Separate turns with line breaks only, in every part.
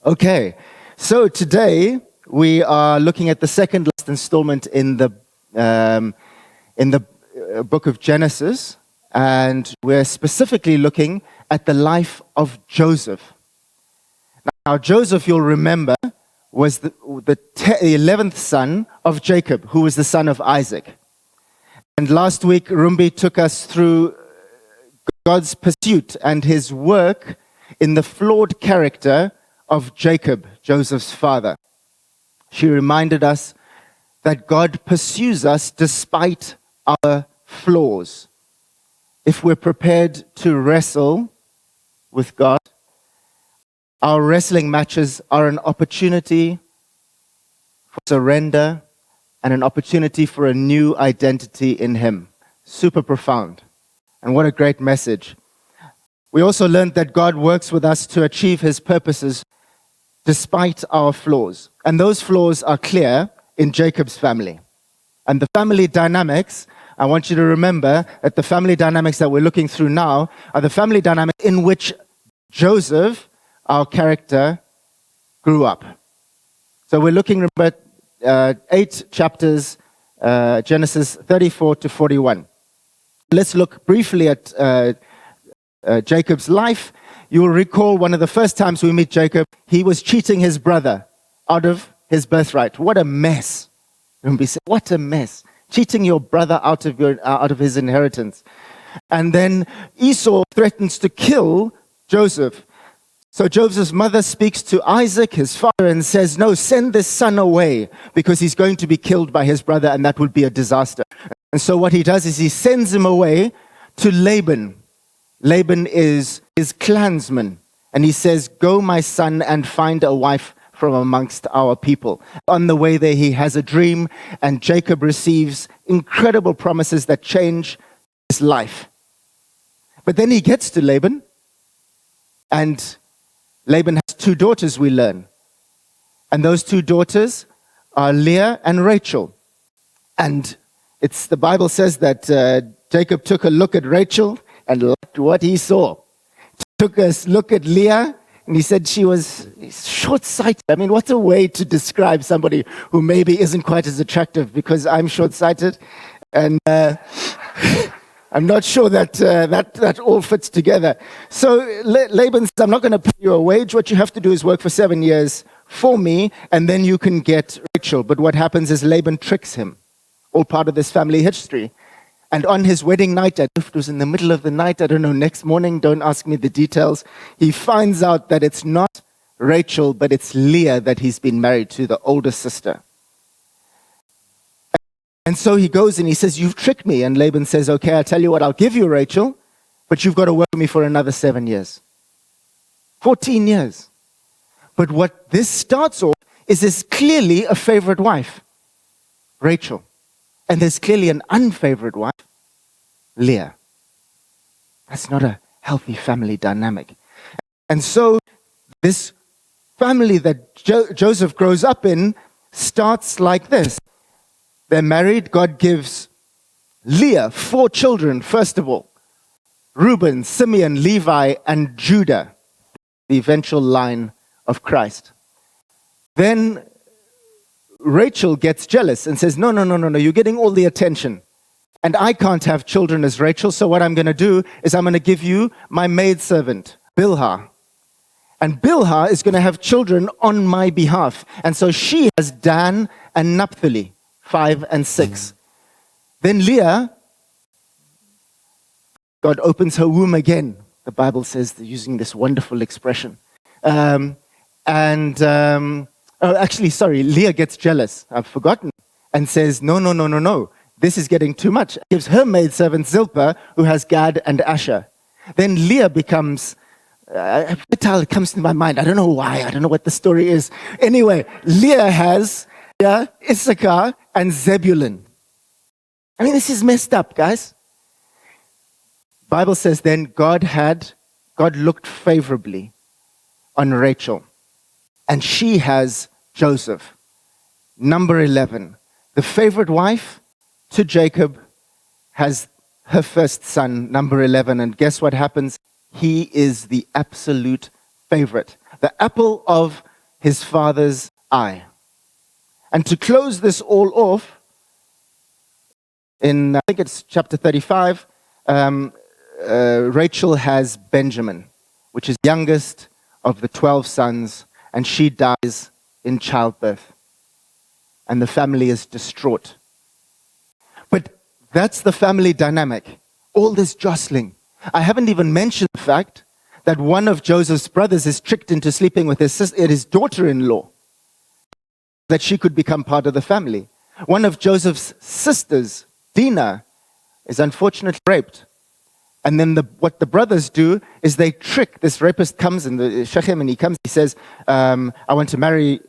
Okay, so today we are looking at the second last installment in the book of Genesis, and we're specifically looking at the life of Joseph. Now, Joseph, you'll remember, was the 11th son of Jacob, who was the son of Isaac. And last week, Rumbi took us through God's pursuit and his work in the flawed character of Jacob, Joseph's father. She reminded us that God pursues us despite our flaws. If we're prepared to wrestle with God, our wrestling matches are an opportunity for surrender and an opportunity for a new identity in Him. Super profound. And what a great message. We also learned that God works with us to achieve His purposes despite our flaws. And those flaws are clear in Jacob's family. And the family dynamics, I want you to remember that the family dynamics that we're looking through now are the family dynamics in which Joseph, our character, grew up. So we're looking at 8 chapters, Genesis 34 to 41. Let's look briefly at Jacob's life. You'll recall one of the first times we meet Jacob, he was cheating his brother out of his birthright. What a mess. What a mess. Cheating your brother out of his inheritance. And then Esau threatens to kill Joseph. So Joseph's mother speaks to Isaac, his father, and says, no, send this son away because he's going to be killed by his brother and that would be a disaster. And so what he does is he sends him away to Laban. Laban is his clansman. And he says, go, my son, and find a wife from amongst our people. On the way there, he has a dream, and Jacob receives incredible promises that change his life. But then he gets to Laban, and Laban has 2 daughters, we learn. And those 2 daughters are Leah and Rachel. And the Bible says that Jacob took a look at Rachel and liked what he saw. Took a look at Leah, and he said she was short-sighted. I mean, what a way to describe somebody who maybe isn't quite as attractive, because I'm short-sighted, and I'm not sure that all fits together. So Laban says, I'm not going to pay you a wage. What you have to do is work for 7 years for me, and then you can get Rachel. But what happens is Laban tricks him, all part of this family history. And on his wedding night, it was in the middle of the night, I don't know, next morning, don't ask me the details, he finds out that it's not Rachel, but it's Leah that he's been married to, the older sister. And so he goes and he says, you've tricked me. And Laban says, okay, I'll tell you what, I'll give you Rachel, but you've got to work for me for another 7 years. 14 years. But what this starts off is there's clearly a favorite wife, Rachel. And there's clearly an unfavored wife, Leah. That's not a healthy family dynamic. And so this family that Joseph grows up in starts like this. They're married. God gives Leah 4 children, first of all. Reuben, Simeon, Levi, and Judah, the eventual line of Christ. Then Rachel gets jealous and says, no, you're getting all the attention. And I can't have children as Rachel, so what I'm going to do is I'm going to give you my maidservant, Bilhah. And Bilhah is going to have children on my behalf. And so she has Dan and Naphtali, 5 and 6. Then Leah, God opens her womb again. The Bible says, using this wonderful expression. Leah gets jealous. I've forgotten. And says, no. This is getting too much. Gives her maidservant Zilpah, who has Gad and Asher. Then Leah becomes, it comes to my mind. I don't know why. I don't know what the story is. Anyway, Leah has Issachar and Zebulun. I mean, this is messed up, guys. Bible says then God looked favorably on Rachel. And she has Joseph, number 11. The favorite wife to Jacob has her first son, number 11. And guess what happens? He is the absolute favorite. The apple of his father's eye. And to close this all off, in I think it's chapter 35, Rachel has Benjamin, which is the youngest of the 12 sons, and she dies in childbirth. And the family is distraught. But that's the family dynamic. All this jostling. I haven't even mentioned the fact that one of Joseph's brothers is tricked into sleeping with his daughter-in-law, that she could become part of the family. One of Joseph's sisters, Dinah, is unfortunately raped. And then what the brothers do is they trick. This rapist comes in the Shechem, and he says, I want to marry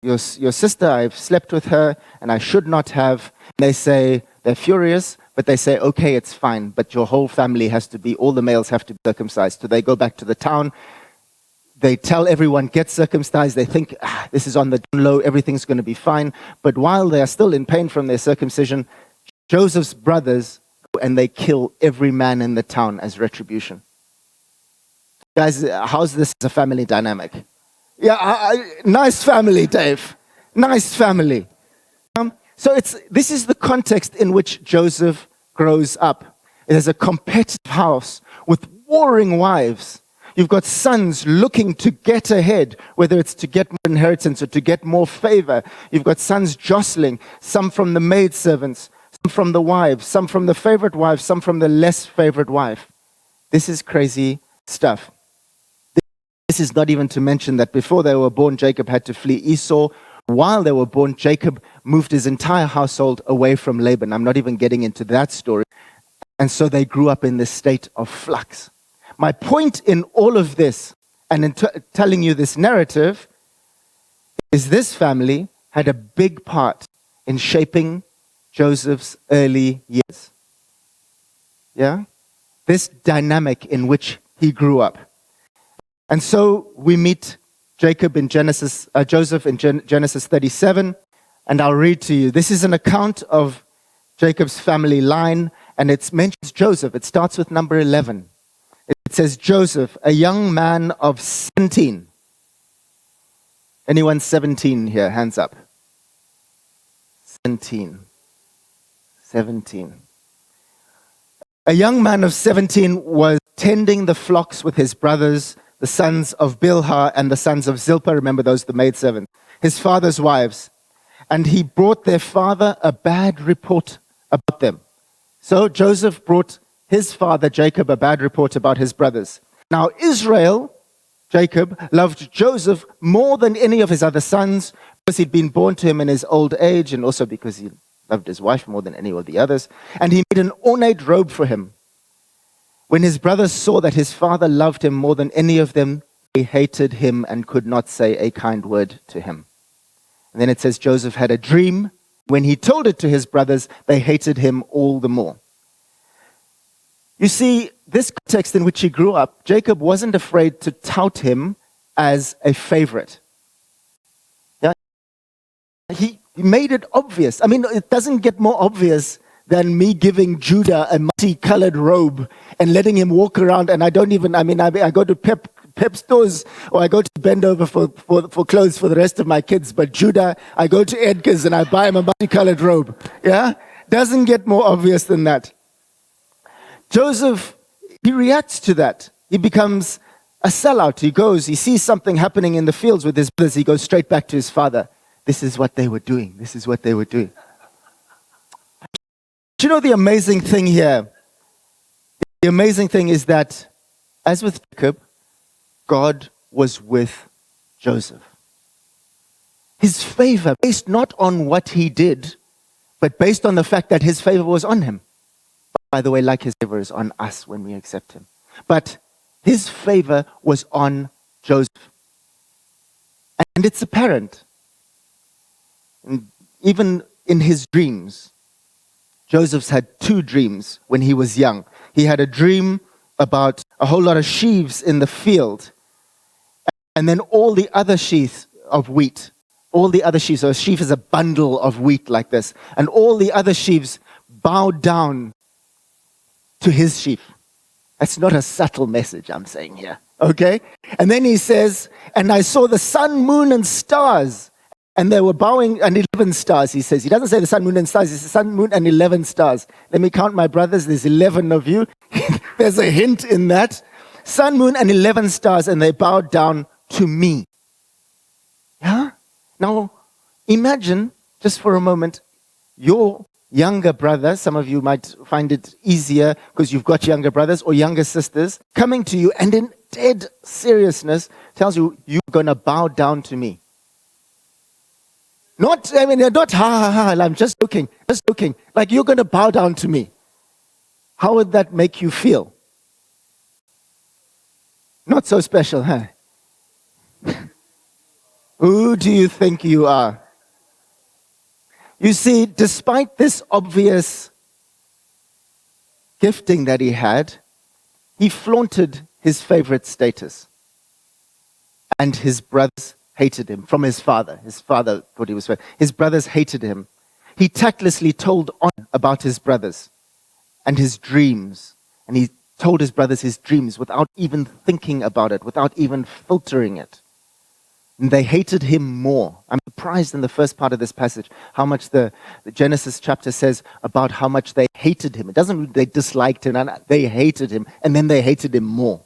your sister. I've slept with her, and I should not have. And they say, they're furious, but they say, okay, it's fine, but your whole family has to be, all the males have to be circumcised. So they go back to the town. They tell everyone, get circumcised. They think, this is on the down low, everything's going to be fine. But while they are still in pain from their circumcision, Joseph's brothers go and they kill every man in the town as retribution. Guys, how's this as a family dynamic? Yeah, nice family, Dave. Nice family. So this is the context in which Joseph grows up. It is a competitive house with warring wives. You've got sons looking to get ahead, whether it's to get more inheritance or to get more favor. You've got sons jostling, some from the maidservants, some from the wives, some from the favorite wife, some from the less favorite wife. This is crazy stuff. This is not even to mention that before they were born, Jacob had to flee Esau. While they were born, Jacob moved his entire household away from Laban. I'm not even getting into that story. And so they grew up in this state of flux. My point in all of this, and in telling you this narrative, is this family had a big part in shaping Joseph's early years. Yeah? This dynamic in which he grew up. And so we meet Joseph in Genesis 37, and I'll read to you. This is an account of Jacob's family line, and it mentions Joseph. It starts with number 11. It says, Joseph, a young man of 17. Anyone 17 here? Hands up. 17. A young man of 17 was tending the flocks with his brothers, the sons of Bilhah and the sons of Zilpah. Remember those, the maidservants, his father's wives. And he brought their father a bad report about them. So Joseph brought his father Jacob a bad report about his brothers. Now Israel, Jacob, loved Joseph more than any of his other sons because he'd been born to him in his old age, and also because he loved his wife more than any of the others. And he made an ornate robe for him. When his brothers saw that his father loved him more than any of them, they hated him and could not say a kind word to him. And then it says Joseph had a dream. When he told it to his brothers, they hated him all the more. You see, this context in which he grew up, Jacob wasn't afraid to tout him as a favorite. Yeah? He made it obvious. I mean, it doesn't get more obvious than me giving Judah a multicolored robe and letting him walk around. And I go to Pep stores, or I go to bend over for clothes for the rest of my kids. But Judah, I go to Edgar's and I buy him a multicolored robe. Yeah? Doesn't get more obvious than that. Joseph, he reacts to that. He becomes a sellout. He sees something happening in the fields with his brothers. He goes straight back to his father. This is what they were doing. This is what they were doing. Do you know the amazing thing here? The amazing thing is that, as with Jacob, God was with Joseph. His favor, based not on what he did, but based on the fact that his favor was on him. By the way, like his favor is on us when we accept him. But his favor was on Joseph. And it's apparent. And even in his dreams, Joseph's had two dreams when he was young. He had a dream about a whole lot of sheaves in the field, and then all the other sheaves of wheat. All the other sheaves, so a sheaf is a bundle of wheat like this, and all the other sheaves bowed down to his sheaf. That's not a subtle message I'm saying here. Okay? And then he says, and I saw the sun, moon, and stars. And they were bowing, and 11 stars, he says. He doesn't say the sun, moon, and stars. He says sun, moon, and 11 stars. Let me count my brothers. There's 11 of you. There's a hint in that. Sun, moon, and 11 stars, and they bowed down to me. Yeah? Now, imagine, just for a moment, your younger brother, some of you might find it easier because you've got younger brothers or younger sisters, coming to you and in dead seriousness tells you, you're going to bow down to me. Not, not ha ha ha, I'm just joking. Like, you're going to bow down to me. How would that make you feel? Not so special, huh? Who do you think you are? You see, despite this obvious gifting that he had, he flaunted his favorite status. And his brothers hated him from his father. His father thought he was fair. His brothers hated him. He tactlessly told on about his brothers and his dreams. And he told his brothers his dreams without even thinking about it, without even filtering it. And they hated him more. I'm surprised in the first part of this passage how much the Genesis chapter says about how much they hated him. It doesn't mean they disliked him, they hated him, and then they hated him more.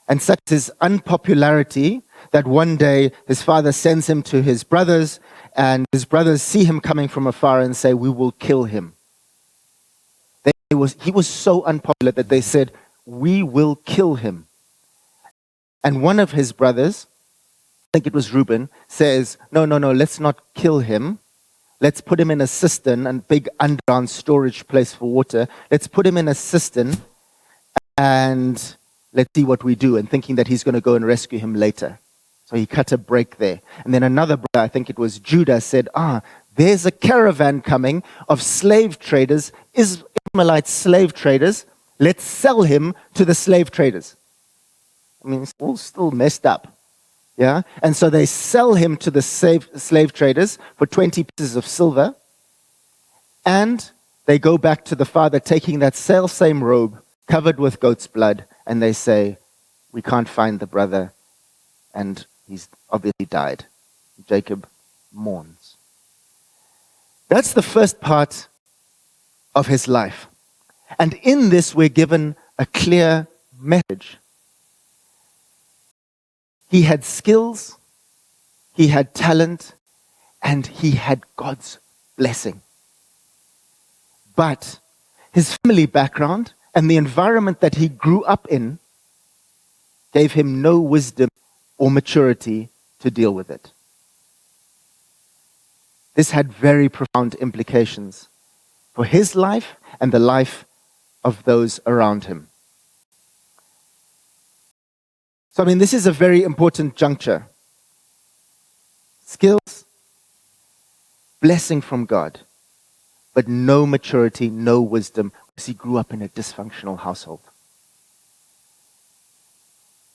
And such is unpopularity that one day his father sends him to his brothers, and his brothers see him coming from afar and say, we will kill him. He was so unpopular that they said, we will kill him. And one of his brothers, I think it was Reuben, says, no, let's not kill him. Let's put him in a cistern, a big underground storage place for water. Let's put him in a cistern and let's see what we do, and thinking that he's going to go and rescue him later. So he cut a break there. And then another brother, I think it was Judah, said, there's a caravan coming of slave traders, Ishmaelite slave traders. Let's sell him to the slave traders. I mean, it's all still messed up. Yeah? And so they sell him to the slave traders for 20 pieces of silver. And they go back to the father taking that same robe covered with goat's blood. And they say, we can't find the brother. And he's obviously died. Jacob mourns. That's the first part of his life. And in this, we're given a clear message. He had skills, he had talent, and he had God's blessing. But his family background and the environment that he grew up in gave him no wisdom or maturity to deal with it. This had very profound implications for his life and the life of those around him. So, this is a very important juncture. Skills, blessing from God, but no maturity, no wisdom, because he grew up in a dysfunctional household.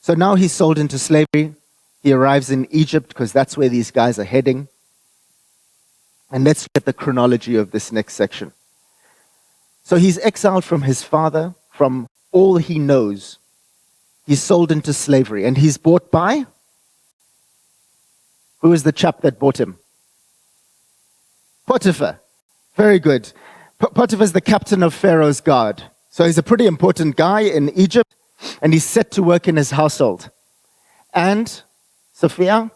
So now he's sold into slavery. He arrives in Egypt because that's where these guys are heading. And let's look at the chronology of this next section. So he's exiled from his father, from all he knows. He's sold into slavery, and he's bought by? Who is the chap that bought him? Potiphar. Very good. Potiphar is the captain of Pharaoh's guard. So he's a pretty important guy in Egypt, and he's set to work in his household. And, Sophia,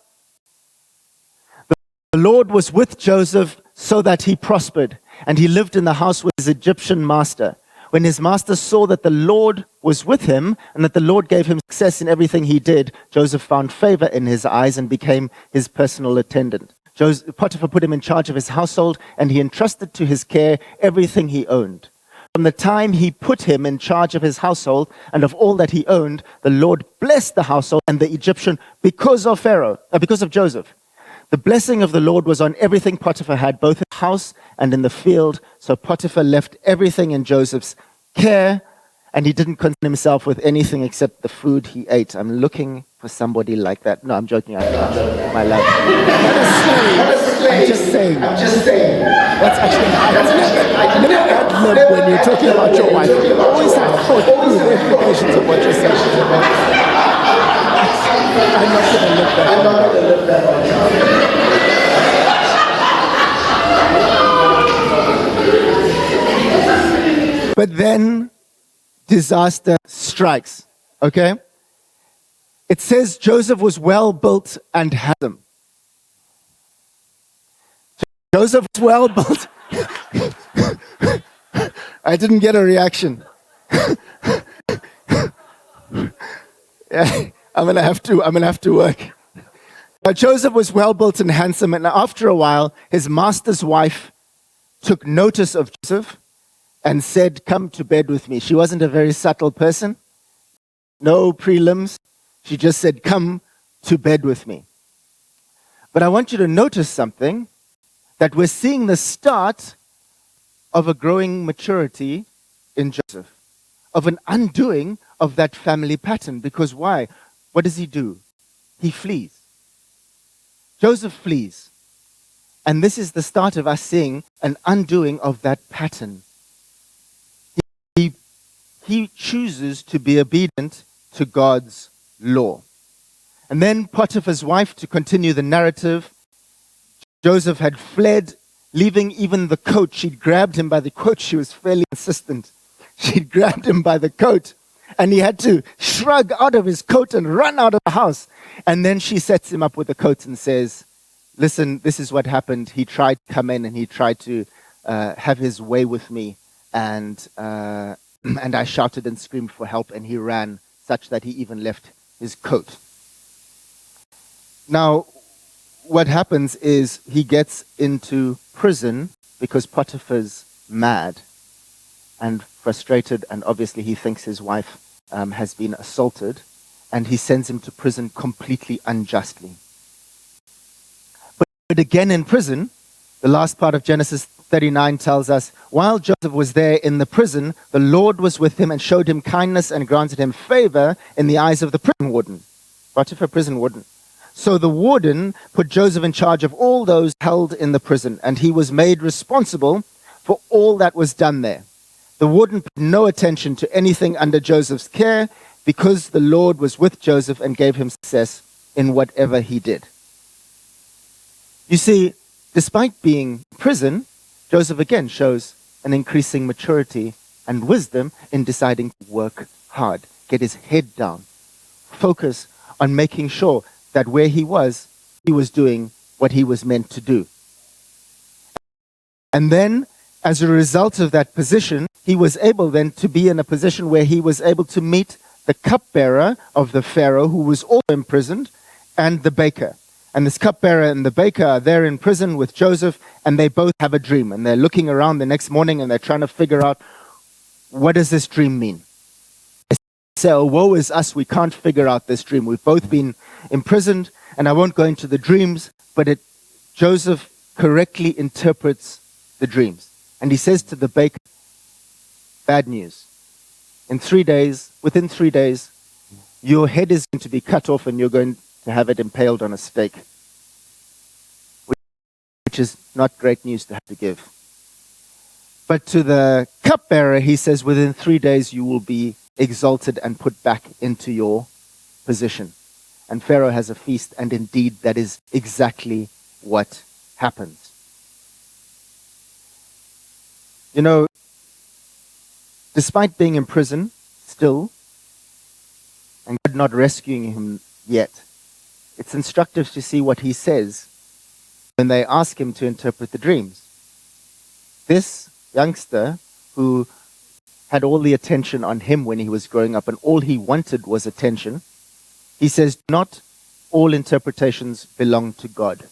the Lord was with Joseph so that he prospered, and he lived in the house with his Egyptian master. When his master saw that the Lord was with him and that the Lord gave him success in everything he did, Joseph found favor in his eyes and became his personal attendant. Potiphar put him in charge of his household, and he entrusted to his care everything he owned. From the time he put him in charge of his household and of all that he owned, the Lord blessed the household and the Egyptian because of Joseph. The blessing of the Lord was on everything Potiphar had, both in the house and in the field. So Potiphar left everything in Joseph's care, and he didn't concern himself with anything except the food he ate. I'm looking for somebody like that. No, I'm joking. I can't. My love. I'm just saying. That's actually I never ad-lib when you're talking about your wife. You always have thought through the implications of what you're saying. I'm not going to look that. But then disaster strikes, okay? It says Joseph was well built and handsome. Joseph was well built. I didn't get a reaction. Yeah, I'm gonna have to work. But Joseph was well built and handsome, and after a while, his master's wife took notice of Joseph and said, "Come to bed with me." She wasn't a very subtle person. No prelims. She just said, "Come to bed with me." But I want you to notice something, that we're seeing the start of a growing maturity in Joseph, of an undoing of that family pattern. Because why? What does he do? He flees. Joseph flees. And this is the start of us seeing an undoing of that pattern. He chooses to be obedient to God's law. And then Potiphar's wife, to continue the narrative, Joseph had fled, leaving even the coat. She'd grabbed him by the coat. She was fairly insistent. She'd grabbed him by the coat, and he had to shrug out of his coat and run out of the house. And then she sets him up with the coat and says, "Listen, this is what happened. He tried to come in and he tried to have his way with me. And I shouted and screamed for help, and he ran, such that he even left his coat." Now, what happens is he gets into prison because Potiphar's mad and frustrated, and obviously he thinks his wife has been assaulted, and he sends him to prison completely unjustly. But again in prison, the last part of Genesis 39 tells us, while Joseph was there in the prison, the Lord was with him and showed him kindness and granted him favor in the eyes of the prison warden. Potiphar, prison warden. So the warden put Joseph in charge of all those held in the prison, and he was made responsible for all that was done there. The warden paid no attention to anything under Joseph's care, because the Lord was with Joseph and gave him success in whatever he did. You see, despite being in prison, Joseph again shows an increasing maturity and wisdom in deciding to work hard, get his head down, focus on making sure that where he was doing what he was meant to do. And then, as a result of that position, he was able then to be in a position where he was able to meet the cupbearer of the Pharaoh, who was also imprisoned, and the baker. And this cupbearer and the baker are there in prison with Joseph, and they both have a dream. And they're looking around the next morning, and they're trying to figure out, what does this dream mean? They say, "Oh, woe is us, we can't figure out this dream. We've both been imprisoned," and I won't go into the dreams, but Joseph correctly interprets the dreams. And he says to the baker, "Bad news. Within 3 days, your head is going to be cut off and you're going to have it impaled on a stake," which is not great news to have to give. But to the cupbearer, he says, "Within 3 days, you will be exalted and put back into your position." And Pharaoh has a feast, and indeed, that is exactly what happens. You know, despite being in prison still, and God not rescuing him yet, it's instructive to see what he says when they ask him to interpret the dreams. This youngster who had all the attention on him when he was growing up, and all he wanted was attention, he says, "Not all interpretations belong to God.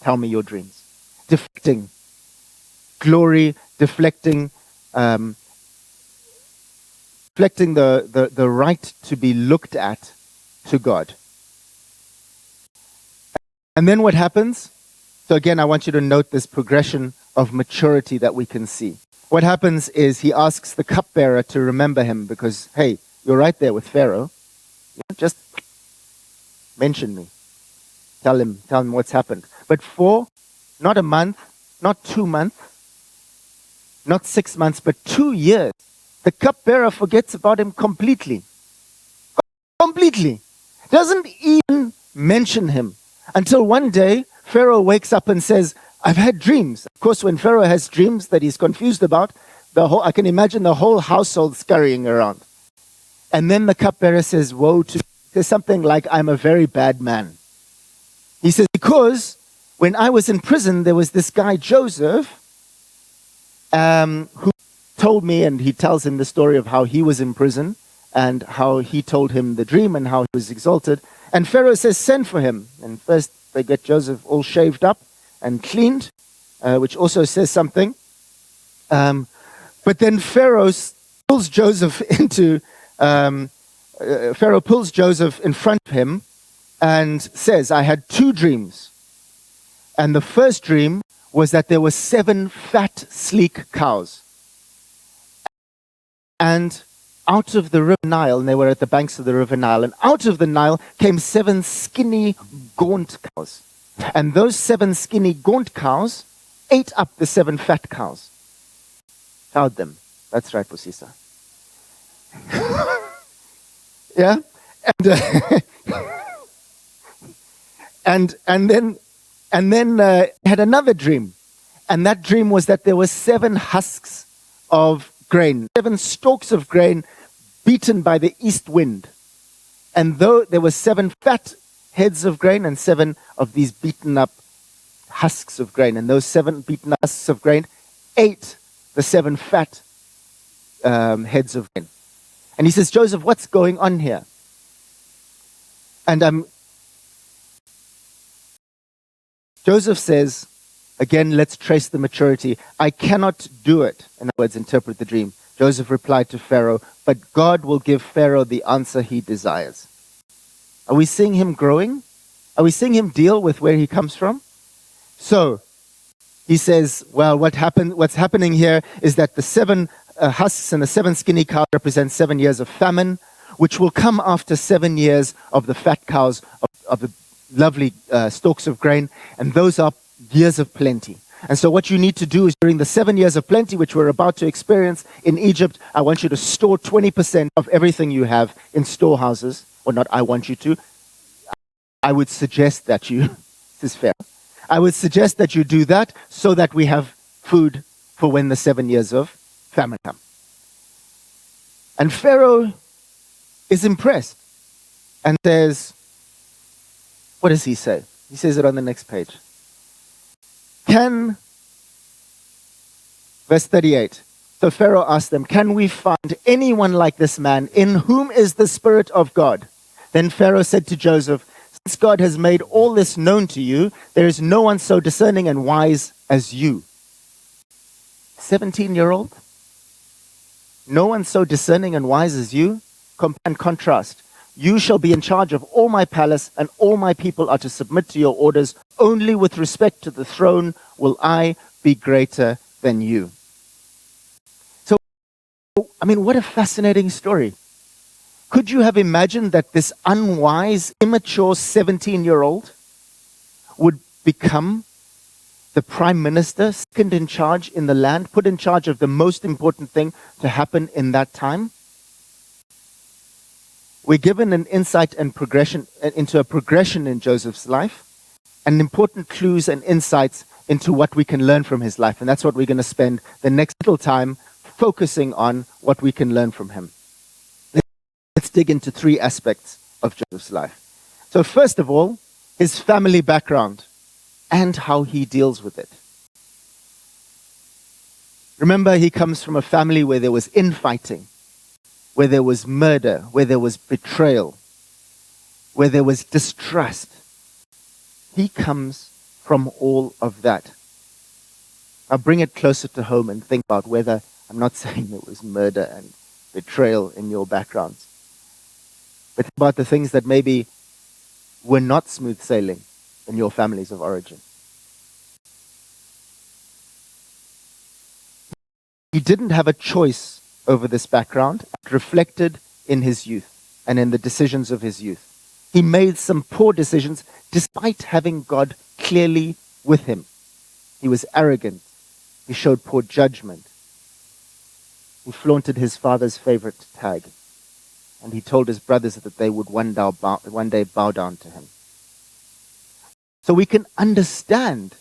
Tell me your dreams." Deflecting glory, deflecting the right to be looked at to God. And then what happens? So again, I want you to note this progression of maturity that we can see. what happens is he asks the cupbearer to remember him because, hey, you're right there with Pharaoh. Just mention me. Tell him what's happened. But for not a month, not 2 months, not 6 months, but 2 years, the cupbearer forgets about him completely. Completely. Doesn't even mention him until one day Pharaoh wakes up and says, I've had dreams. Of course, when Pharaoh has dreams that he's confused about, I can imagine the whole household scurrying around. And then the cupbearer says, woe to me. Says something like, I'm a very bad man. He says, because when I was in prison, there was this guy, Joseph, who told me, and he tells him the story of how he was in prison and how he told him the dream and how he was exalted. And Pharaoh says, send for him. And first they get Joseph all shaved up and cleaned, which also says something. But then Pharaoh pulls Joseph Pharaoh pulls Joseph in front of him and says, I had 2 dreams. And the first dream was that there were 7 fat, sleek cows. And out of the river Nile, and they were at the banks of the river Nile, and out of the Nile came 7 skinny, gaunt cows. And those 7 skinny, gaunt cows ate up the 7 fat cows. Cowed them. That's right, Pusisa. Yeah? And then had another dream. And that dream was that there were 7 husks of grain, 7 stalks of grain beaten by the east wind. And though there were 7 fat heads of grain and 7 of these beaten up husks of grain, and those 7 beaten husks of grain ate the 7 fat heads of grain. And he says, Joseph, what's going on here? And Joseph says, again, let's trace the maturity. I cannot do it. In other words, interpret the dream. Joseph replied to Pharaoh, but God will give Pharaoh the answer he desires. Are we seeing him growing? Are we seeing him deal with where he comes from? So he says, well, what's happening here is that the 7 husks and the 7 skinny cows represent 7 years of famine, which will come after 7 years of the fat cows, of the lovely stalks of grain, and those are years of plenty. And so what you need to do is during the 7 years of plenty, which we're about to experience in Egypt, I want you to store 20% of everything you have in storehouses. Or not I want you to. I would suggest that you, this is fair, I would suggest that you do that so that we have food for when the 7 years of famine come. And Pharaoh is impressed and says, what does he say? He says it on the next page. Verse 38. So Pharaoh asked them, can we find anyone like this man in whom is the Spirit of God? Then Pharaoh said to Joseph, since God has made all this known to you, there is no one so discerning and wise as you. 17-year-old? No one so discerning and wise as you? And contrast. You shall be in charge of all my palace, and all my people are to submit to your orders. Only with respect to the throne will I be greater than you. So, I mean, what a fascinating story. Could you have imagined that this unwise, immature 17-year-old would become the prime minister, second in charge in the land, put in charge of the most important thing to happen in that time? We're given an insight and progression into a progression in Joseph's life, and important clues and insights into what we can learn from his life. And that's what we're going to spend the next little time focusing on, what we can learn from him. Let's dig into 3 aspects of Joseph's life. So first of all, his family background and how he deals with it. Remember, he comes from a family where there was infighting, where there was murder, where there was betrayal, where there was distrust. He comes from all of that. Now bring it closer to home and think about whether, I'm not saying there was murder and betrayal in your backgrounds, but think about the things that maybe were not smooth sailing in your families of origin. He didn't have a choice over this background. It reflected in his youth and in the decisions of his youth. He made some poor decisions despite having God clearly with him. He was arrogant. He showed poor judgment. He flaunted his father's favorite tag. And he told his brothers that they would one day bow down to him. So we can understand.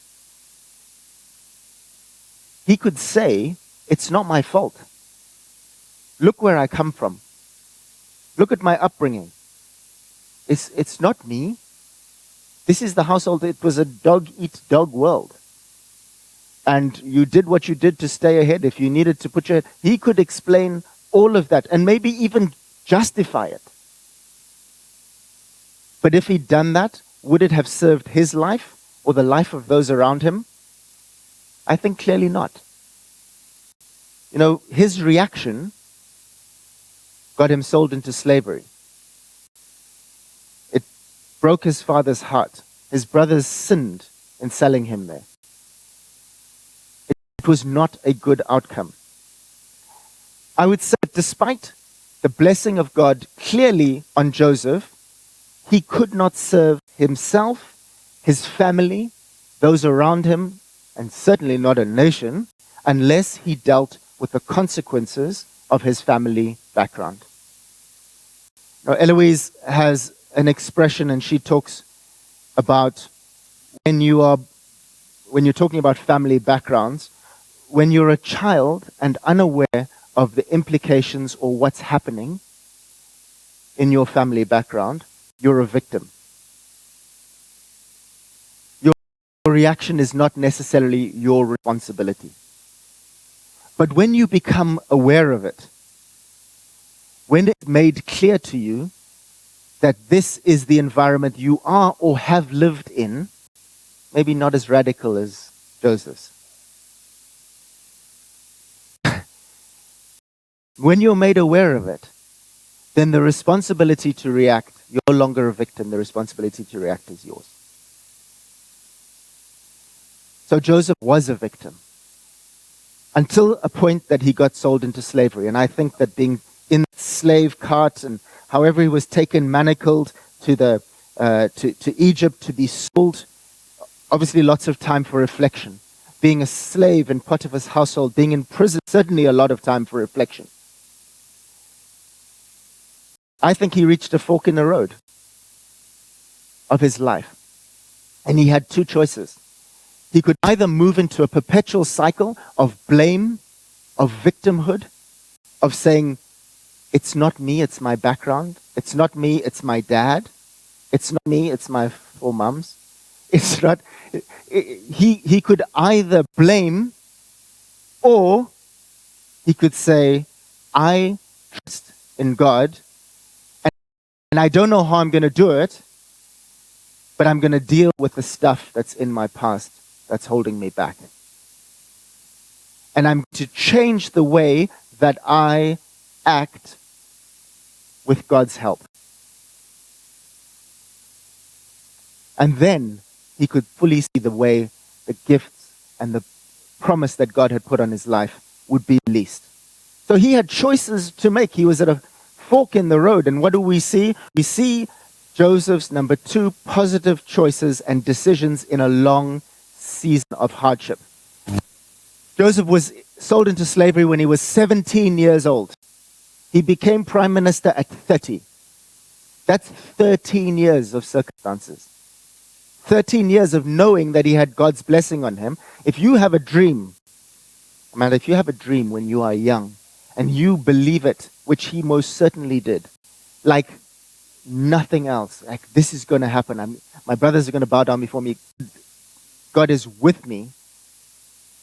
He could say, it's not my fault. Look where I come from. Look at my upbringing. It's not me. This is the household. It was a dog-eat-dog world. And you did what you did to stay ahead. If you needed to put your... He could explain all of that and maybe even justify it. But if he'd done that, would it have served his life or the life of those around him? I think clearly not. You know, his reaction got him sold into slavery. It broke his father's heart. His brothers sinned in selling him there. It was not a good outcome. I would say, despite the blessing of God clearly on Joseph, he could not serve himself, his family, those around him, and certainly not a nation, unless he dealt with the consequences of his family background. Now, Eloise has an expression, and she talks about when you're talking about family backgrounds, when you're a child and unaware of the implications or what's happening in your family background, you're a victim. Your reaction is not necessarily your responsibility. But when you become aware of it, when it's made clear to you that this is the environment you are or have lived in, maybe not as radical as Joseph's. When you're made aware of it, then the responsibility to react, you're no longer a victim, the responsibility to react is yours. So Joseph was a victim until a point that he got sold into slavery. And I think that being in the slave cart and however he was taken manacled to Egypt to be sold, obviously lots of time for reflection. Being a slave in Potiphar's household, being in prison, certainly a lot of time for reflection. I think he reached a fork in the road of his life. And he had two choices. He could either move into a perpetual cycle of blame, of victimhood, of saying, it's not me, it's my background. It's not me, it's my dad. It's not me, it's my four mums. It's not... He could either blame, or he could say, I trust in God, and I don't know how I'm going to do it, but I'm going to deal with the stuff that's in my past that's holding me back. And I'm to change the way that I act with God's help. And then he could fully see the way the gifts and the promise that God had put on his life would be released. So he had choices to make. He was at a fork in the road. And what do we see? We see Joseph's number 2 positive choices and decisions in a long season of hardship. Joseph was sold into slavery when he was 17 years old. He became prime minister at 30. That's 13 years of circumstances. 13 years of knowing that he had God's blessing on him. If you have a dream, man, if you have a dream when you are young and you believe it, which he most certainly did, like nothing else, like this is going to happen. My brothers are going to bow down before me. God is with me.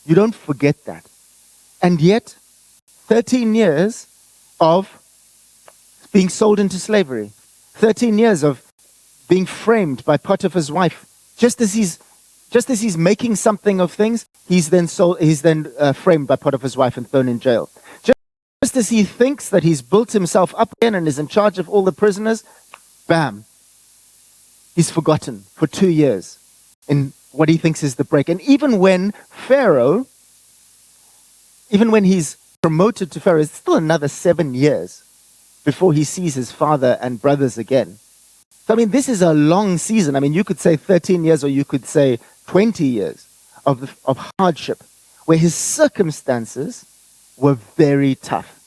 You don't forget that. And yet, 13 years of being sold into slavery. 13 years of being framed by Potiphar's wife. Just as he's making something of things, he's then framed by Potiphar's wife and thrown in jail. Just as he thinks that he's built himself up again and is in charge of all the prisoners, bam, he's forgotten for 2 years in what he thinks is the break. And even when Pharaoh Even when he's promoted to Pharaoh, it's still another 7 years before he sees his father and brothers again. So, I mean, this is a long season. I mean, you could say 13 years or you could say 20 years of hardship, where his circumstances were very tough.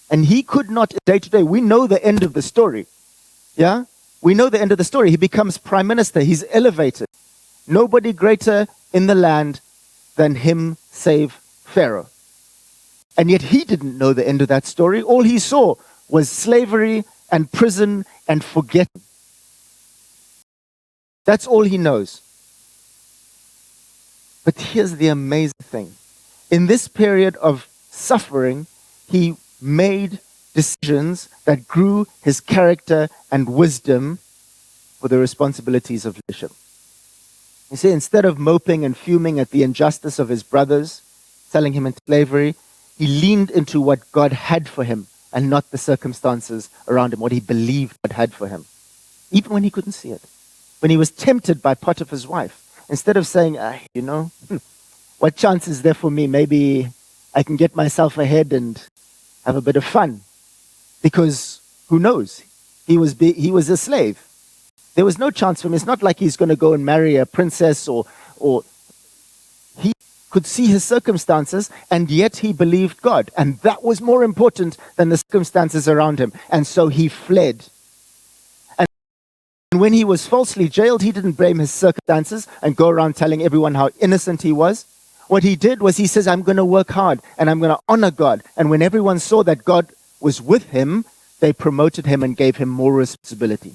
And he could not, day to day, we know the end of the story. Yeah? We know the end of the story. He becomes prime minister. He's elevated. Nobody greater in the land than him save Pharaoh. And yet he didn't know the end of that story. All he saw was slavery and prison and forgetting. That's all he knows. But here's the amazing thing. In this period of suffering, he made decisions that grew his character and wisdom for the responsibilities of leadership. You see, instead of moping and fuming at the injustice of his brothers, selling him into slavery, he leaned into what God had for him and not the circumstances around him, what he believed God had for him, even when he couldn't see it. When he was tempted by Potiphar's wife, instead of saying, what chance is there for me? Maybe I can get myself ahead and have a bit of fun. Because who knows? He was a slave. There was no chance for him. It's not like he's going to go and marry a princess or he could see his circumstances, and yet he believed God. And that was more important than the circumstances around him. And so he fled. And when he was falsely jailed, he didn't blame his circumstances and go around telling everyone how innocent he was. What he did was he says, I'm going to work hard and I'm going to honor God. And when everyone saw that God was with him, they promoted him and gave him more responsibility.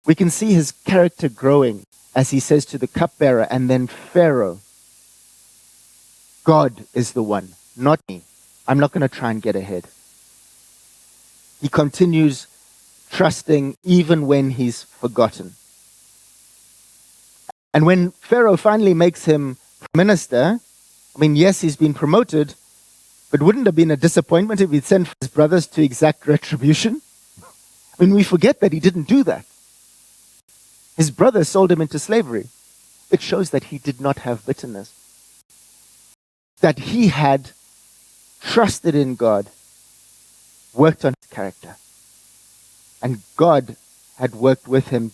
We can see his character growing as he says to the cupbearer and then Pharaoh, God is the one, not me. I'm not going to try and get ahead. He continues trusting even when he's forgotten. And when Pharaoh finally makes him minister, I mean, yes, he's been promoted, but wouldn't it have been a disappointment if he'd sent his brothers to exact retribution? I mean, we forget that he didn't do that. His brothers sold him into slavery. It shows that he did not have bitterness. That he had trusted in God, worked on his character. And God had worked with him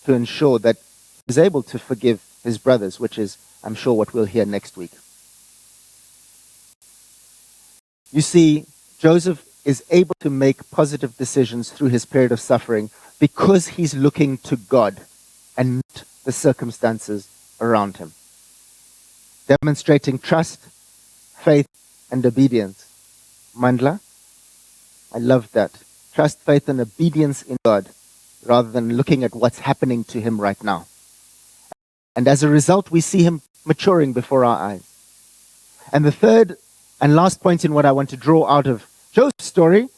to ensure that he was able to forgive his brothers, which is, I'm sure, what we'll hear next week. You see, Joseph is able to make positive decisions through his period of suffering because he's looking to God and not the circumstances around him. Demonstrating trust, faith, and obedience. Mandla, I love that. Trust, faith, and obedience in God rather than looking at what's happening to him right now. And as a result, we see him maturing before our eyes. And the third and last point in what I want to draw out of Joseph's story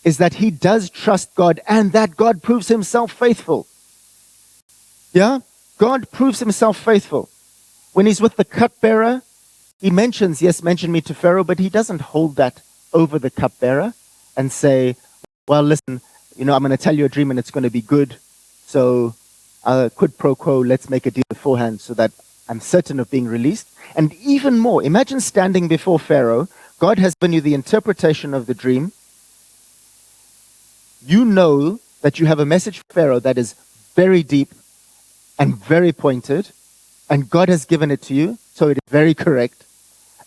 is that he does trust God and that God proves himself faithful. Yeah? God proves himself faithful. When he's with the cupbearer, he mentions, yes, mention me to Pharaoh, but he doesn't hold that over the cupbearer and say, well, listen, I'm going to tell you a dream and it's going to be good. So quid pro quo, let's make a deal beforehand so that I'm certain of being released. And even more, imagine standing before Pharaoh. God has given you the interpretation of the dream. You know that you have a message for Pharaoh that is very deep and very pointed. And God has given it to you, so it is very correct.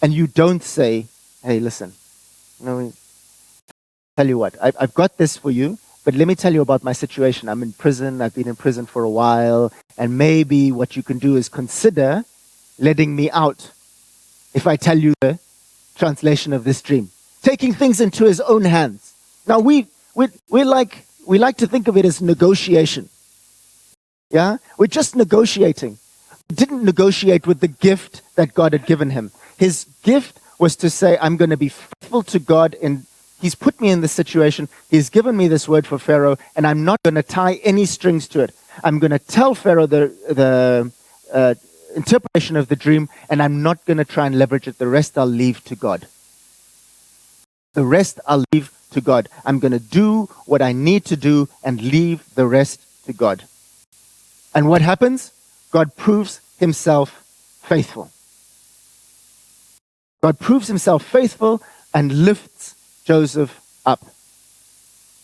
And you don't say, hey, listen, tell you what, I've got this for you, but let me tell you about my situation. I'm in prison. I've been in prison for a while. And maybe what you can do is consider letting me out if I tell you the translation of this dream. Taking things into his own hands. Now, we like to think of it as negotiation. Yeah? We're just negotiating. He didn't negotiate with the gift that God had given him. His gift was to say, I'm going to be faithful to God, and he's put me in this situation. He's given me this word for Pharaoh, and I'm not going to tie any strings to it. I'm going to tell Pharaoh the interpretation of the dream, and I'm not going to try and leverage it. The rest I'll leave to God. The rest I'll leave to God. I'm going to do what I need to do and leave the rest to God. And what happens? God proves himself faithful. God proves himself faithful and lifts Joseph up.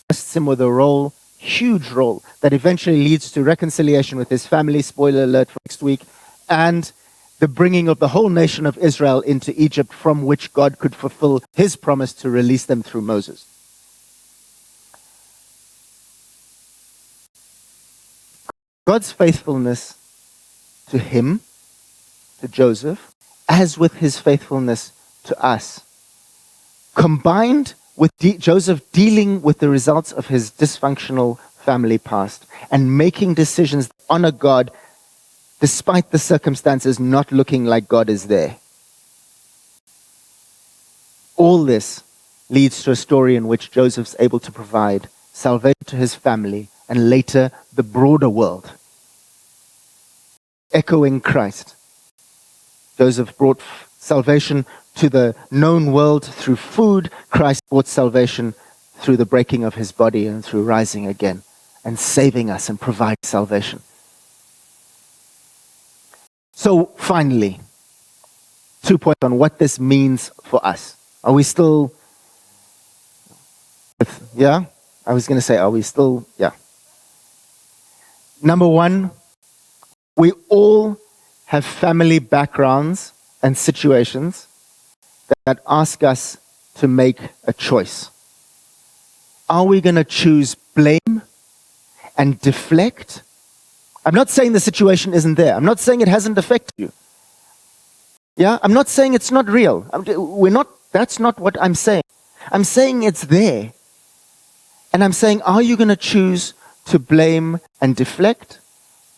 Trusts him with a role, huge role, that eventually leads to reconciliation with his family, spoiler alert for next week, and the bringing of the whole nation of Israel into Egypt, from which God could fulfill his promise to release them through Moses. God's faithfulness to him, to Joseph, as with his faithfulness to us, combined with Joseph dealing with the results of his dysfunctional family past and making decisions that honor God despite the circumstances not looking like God is there. All this leads to a story in which Joseph's able to provide salvation to his family and later the broader world. Echoing Christ, Joseph brought salvation to the known world through food. Christ brought salvation through the breaking of his body and through rising again and saving us and providing salvation. So finally, 2 points on what this means for us. Are we still, yeah? I was going to say, are we still, yeah. Number one, we all have family backgrounds and situations that ask us to make a choice. Are we going to choose blame and deflect? I'm not saying the situation isn't there. I'm not saying it hasn't affected you. Yeah, I'm not saying it's not real. That's not what I'm saying. I'm saying it's there. And I'm saying, are you going to choose to blame and deflect?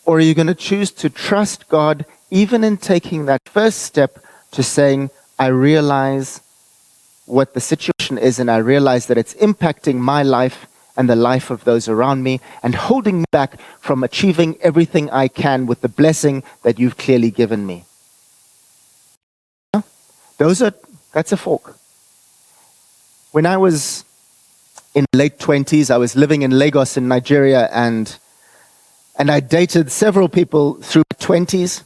Or are you going to choose to trust God even in taking that first step to saying, I realize what the situation is and I realize that it's impacting my life and the life of those around me and holding me back from achieving everything I can with the blessing that you've clearly given me. Yeah? That's a fork. When I was in late 20s, I was living in Lagos in Nigeria and I dated several people through my 20s.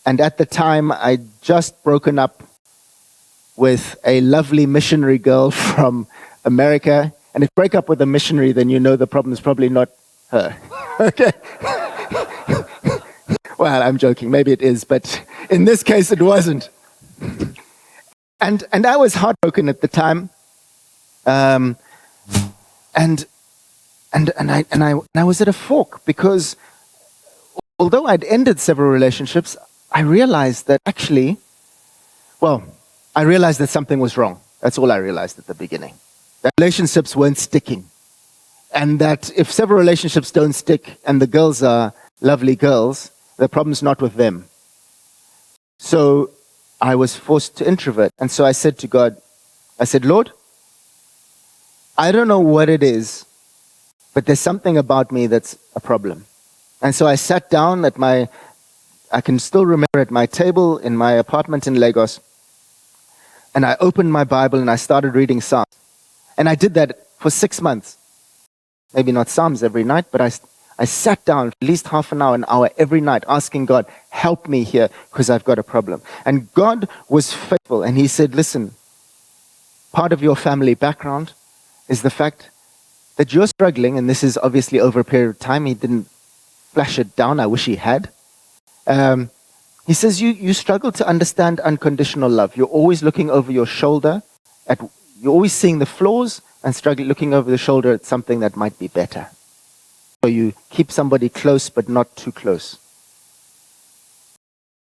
And at the time, I'd just broken up with a lovely missionary girl from America. And if you break up with a missionary, then you know the problem is probably not her. Okay? Well, I'm joking. Maybe it is. But in this case, it wasn't. And I was heartbroken at the time. And I was at a fork because although I'd ended several relationships, I realized that actually, I realized that something was wrong. That's all I realized at the beginning. That relationships weren't sticking. And that if several relationships don't stick and the girls are lovely girls, the problem's not with them. So I was forced to introvert. And so I said to God, I said, Lord, I don't know what it is, but there's something about me that's a problem. And so I sat down I can still remember at my table in my apartment in Lagos, and I opened my Bible and I started reading Psalms. And I did that for 6 months. Maybe not Psalms every night, but I sat down for at least half an hour every night asking God, help me here because I've got a problem. And God was faithful and he said, listen, part of your family background is the fact that you're struggling, and this is obviously over a period of time. He didn't flash it down. I wish he had. He says, you struggle to understand unconditional love. You're always looking over your shoulder. You're always seeing the flaws and looking over the shoulder at something that might be better. So you keep somebody close, but not too close.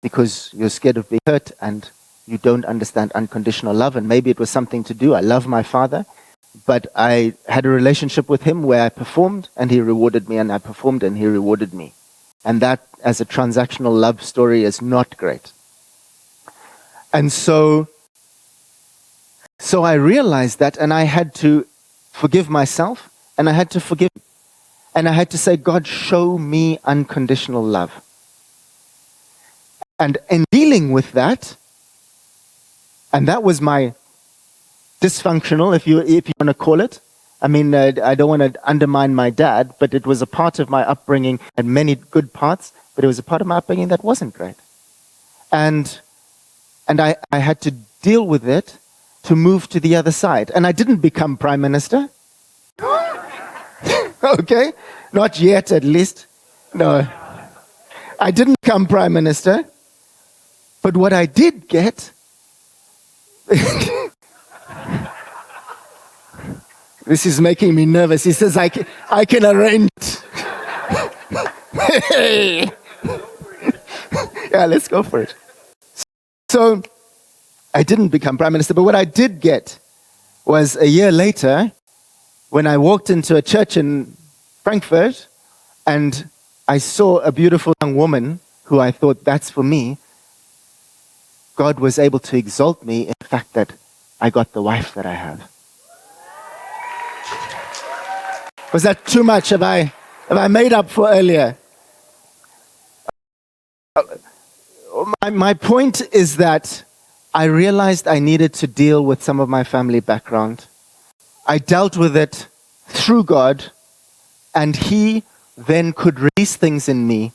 Because you're scared of being hurt and you don't understand unconditional love. And maybe it was something to do. I love my father. But I had a relationship with him where I performed and he rewarded me, and I performed and he rewarded me. And that, as a transactional love story, is not great. And so I realized that, and I had to forgive myself, and I had to forgive. And I had to say, God, show me unconditional love. And in dealing with that, and that was my dysfunctional, if you want to call it. I mean, I don't want to undermine my dad, but it was a part of my upbringing, and many good parts, but it was a part of my upbringing that wasn't great. And and I had to deal with it to move to the other side. And I didn't become prime minister. Okay? Not yet, at least. No. I didn't become prime minister. But what I did get... This is making me nervous. He says, I can arrange it. Hey. Yeah, let's go for it. So, I didn't become prime minister, but what I did get was a year later, when I walked into a church in Frankfurt, and I saw a beautiful young woman who I thought, that's for me. God was able to exalt me in the fact that I got the wife that I have. Was that too much? Have I made up for earlier? My point is that I realized I needed to deal with some of my family background. I dealt with it through God, and He then could release things in me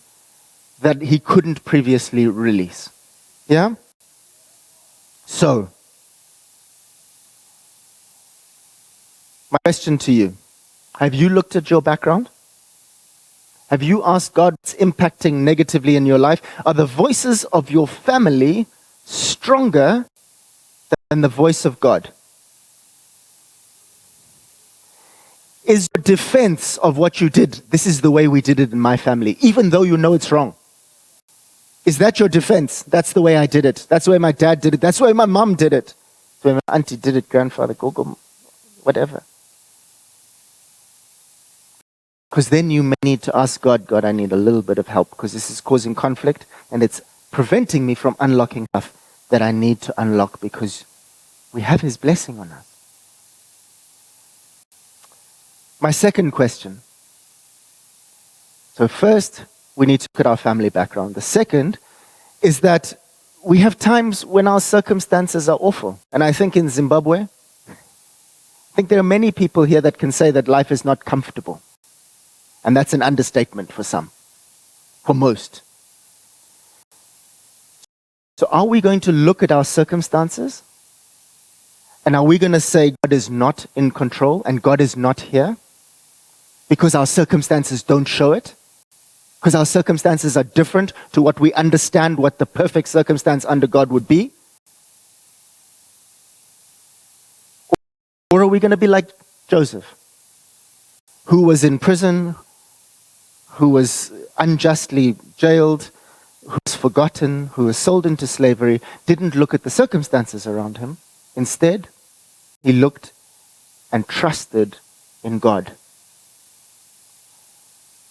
that He couldn't previously release. Yeah? So, my question to you, have you looked at your background? Have you asked God what's impacting negatively in your life? Are the voices of your family stronger than the voice of God? Is your defense of what you did, this is the way we did it in my family, even though you know it's wrong? Is that your defense? That's the way I did it. That's the way my dad did it. That's the way my mom did it. That's the way my auntie did it, grandfather, gogo, whatever. Because then you may need to ask God, God, I need a little bit of help because this is causing conflict and it's preventing me from unlocking stuff that I need to unlock because we have His blessing on us. My second question. So first, we need to look at our family background. The second is that we have times when our circumstances are awful. And I think in Zimbabwe, I think there are many people here that can say that life is not comfortable. And that's an understatement for some, for most. So are we going to look at our circumstances? And are we going to say God is not in control and God is not here? Because our circumstances don't show it? Because our circumstances are different to what we understand what the perfect circumstance under God would be? Or are we going to be like Joseph, who was in prison, who was unjustly jailed, who was forgotten, who was sold into slavery, didn't look at the circumstances around him. Instead, he looked and trusted in God.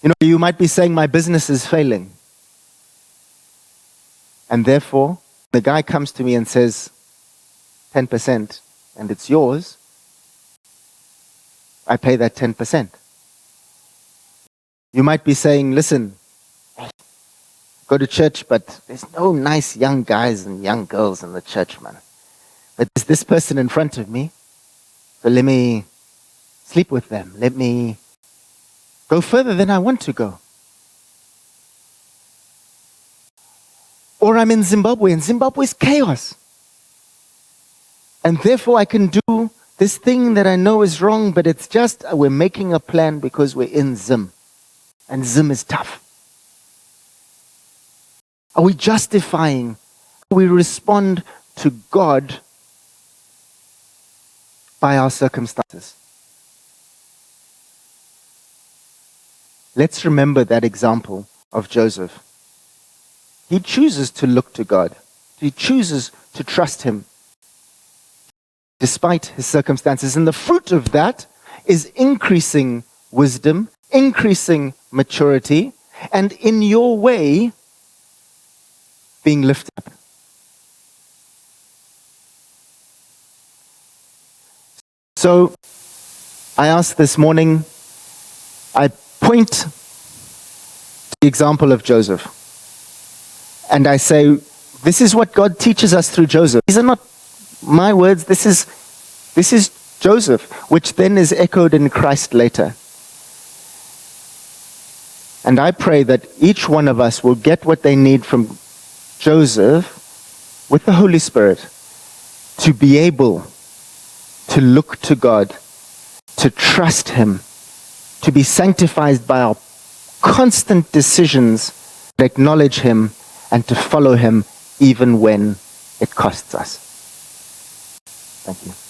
You know, you might be saying, my business is failing. And therefore, the guy comes to me and says, 10% and it's yours, I pay that 10%. You might be saying, listen, go to church, but there's no nice young guys and young girls in the church, man. But there's this person in front of me, so let me sleep with them. Let me go further than I want to go. Or I'm in Zimbabwe, and Zimbabwe is chaos. And therefore I can do this thing that I know is wrong, but it's just we're making a plan because we're in Zim. And Zim is tough. Are we justifying? We respond to God by our circumstances. Let's remember that example of Joseph. He chooses to look to God. He chooses to trust Him despite his circumstances. And the fruit of that is increasing wisdom, increasing maturity, and in your way, being lifted up. So, I asked this morning, I point to the example of Joseph. And I say, this is what God teaches us through Joseph. These are not my words, this is Joseph, which then is echoed in Christ later. And I pray that each one of us will get what they need from Joseph with the Holy Spirit to be able to look to God, to trust Him, to be sanctified by our constant decisions to acknowledge Him and to follow Him even when it costs us. Thank you.